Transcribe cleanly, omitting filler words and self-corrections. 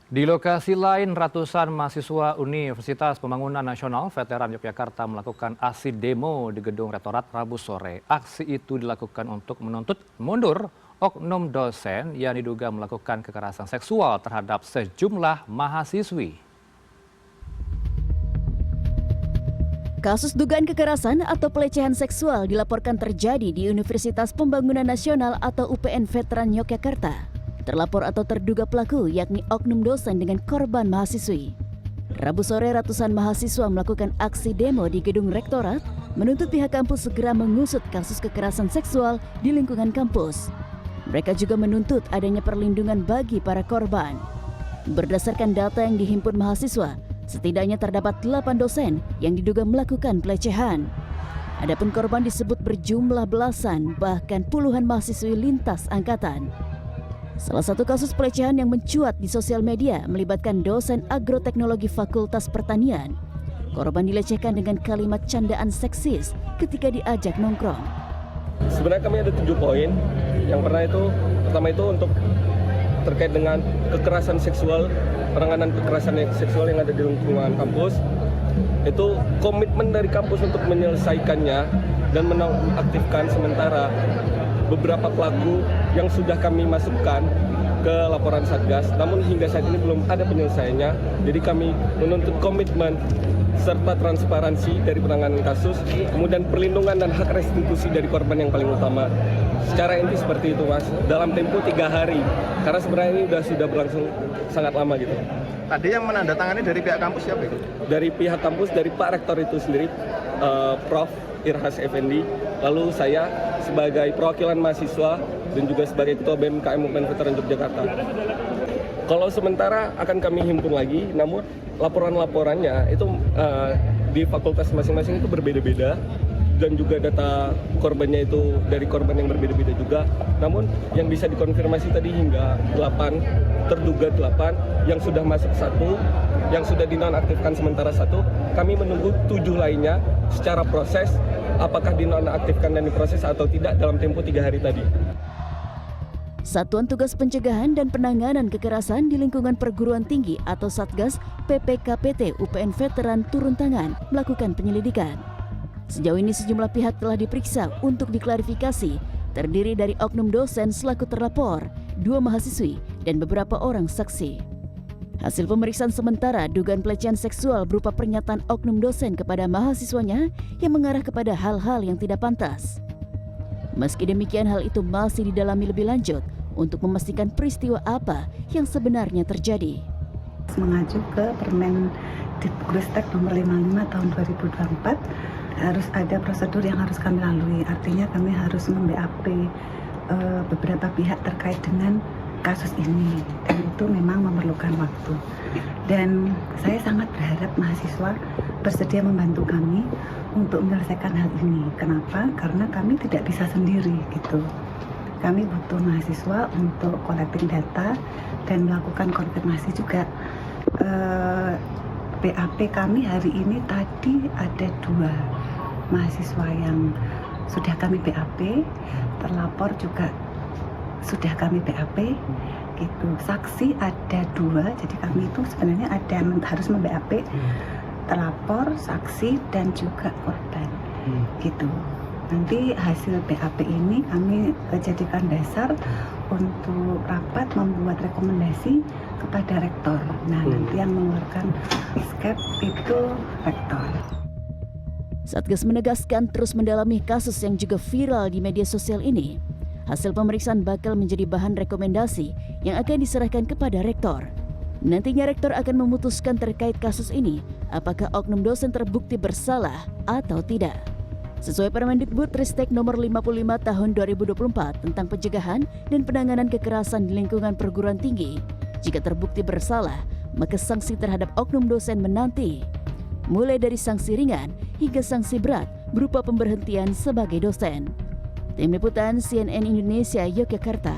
Di lokasi lain, ratusan mahasiswa Universitas Pembangunan Nasional Veteran Yogyakarta melakukan aksi demo di Gedung Rektorat Rabu sore. Aksi itu dilakukan untuk menuntut mundur oknum dosen yang diduga melakukan kekerasan seksual terhadap sejumlah mahasiswi. Kasus dugaan kekerasan atau pelecehan seksual dilaporkan terjadi di Universitas Pembangunan Nasional atau UPN Veteran Yogyakarta. Terlapor atau terduga pelaku yakni oknum dosen dengan korban mahasiswi. Rabu sore ratusan mahasiswa melakukan aksi demo di gedung rektorat menuntut pihak kampus segera mengusut kasus kekerasan seksual di lingkungan kampus. Mereka juga menuntut adanya perlindungan bagi para korban. Berdasarkan data yang dihimpun mahasiswa, setidaknya terdapat 8 dosen yang diduga melakukan pelecehan. Adapun korban disebut berjumlah belasan bahkan puluhan mahasiswi lintas angkatan. Salah satu kasus pelecehan yang mencuat di sosial media melibatkan dosen agroteknologi Fakultas Pertanian. Korban dilecehkan dengan kalimat candaan seksis ketika diajak nongkrong. Sebenarnya kami ada 7 poin. Yang pertama itu untuk terkait dengan kekerasan seksual, penanganan kekerasan seksual yang ada di lingkungan kampus. Itu komitmen dari kampus untuk menyelesaikannya dan menonaktifkan sementara beberapa pelaku yang sudah kami masukkan ke laporan Satgas, namun hingga saat ini belum ada penyelesaiannya. Jadi kami menuntut komitmen serta transparansi dari penanganan kasus, kemudian perlindungan dan hak restitusi dari korban yang paling utama. Secara inti seperti itu, Mas, dalam tempo 3 hari, karena sebenarnya ini sudah berlangsung sangat lama gitu. Tadi yang menandatangani dari pihak kampus siapa itu? Dari pihak kampus, dari Pak Rektor itu sendiri, Prof. Irhas Effendi, lalu saya sebagai perwakilan mahasiswa dan juga sebagai Ketua BMKM UPN Veteran Yogyakarta. Kalau sementara akan kami himpun lagi, namun laporan-laporannya itu di fakultas masing-masing itu berbeda-beda dan juga data korbannya itu dari korban yang berbeda-beda juga. Namun yang bisa dikonfirmasi tadi hingga 8, terduga 8, yang sudah masuk 1, yang sudah dinonaktifkan sementara 1, kami menunggu 7 lainnya secara proses, apakah dinonaktifkan dan diproses atau tidak dalam tempo 3 hari tadi. Satuan Tugas Pencegahan dan Penanganan Kekerasan di Lingkungan Perguruan Tinggi atau Satgas PPKPT UPN Veteran turun tangan melakukan penyelidikan. Sejauh ini sejumlah pihak telah diperiksa untuk diklarifikasi, terdiri dari oknum dosen selaku terlapor, 2 mahasiswi, dan beberapa orang saksi. Hasil pemeriksaan sementara dugaan pelecehan seksual berupa pernyataan oknum dosen kepada mahasiswanya yang mengarah kepada hal-hal yang tidak pantas. Meski demikian, hal itu masih didalami lebih lanjut untuk memastikan peristiwa apa yang sebenarnya terjadi. Mengacu ke Permendikbudristek nomor 55 tahun 2024, harus ada prosedur yang harus kami lalui. Artinya kami harus mem-BAP beberapa pihak terkait dengan kasus ini, dan itu memang memerlukan waktu. Dan saya sangat berharap mahasiswa bersedia membantu kami untuk menyelesaikan hal ini. Kenapa? Karena kami tidak bisa sendiri gitu. Kami butuh mahasiswa untuk collecting data dan melakukan konfirmasi juga. BAP kami hari ini tadi ada 2 mahasiswa yang sudah kami BAP, terlapor juga sudah kami BAP gitu. Saksi ada 2, jadi kami itu sebenarnya ada yang harus mem-BAP terlapor, saksi, dan juga korban gitu. Nanti hasil BAP ini kami jadikan dasar untuk rapat membuat rekomendasi kepada rektor. Nah, nanti yang mengeluarkan skep itu rektor. Satgas menegaskan terus mendalami kasus yang juga viral di media sosial ini. Hasil pemeriksaan bakal menjadi bahan rekomendasi yang akan diserahkan kepada rektor. Nantinya rektor akan memutuskan terkait kasus ini, apakah oknum dosen terbukti bersalah atau tidak. Sesuai Permendikbudristek nomor 55 tahun 2024 tentang pencegahan dan penanganan kekerasan di lingkungan perguruan tinggi, jika terbukti bersalah, maka sanksi terhadap oknum dosen menanti, mulai dari sanksi ringan hingga sanksi berat berupa pemberhentian sebagai dosen. Tim Liputan CNN Indonesia, Yogyakarta.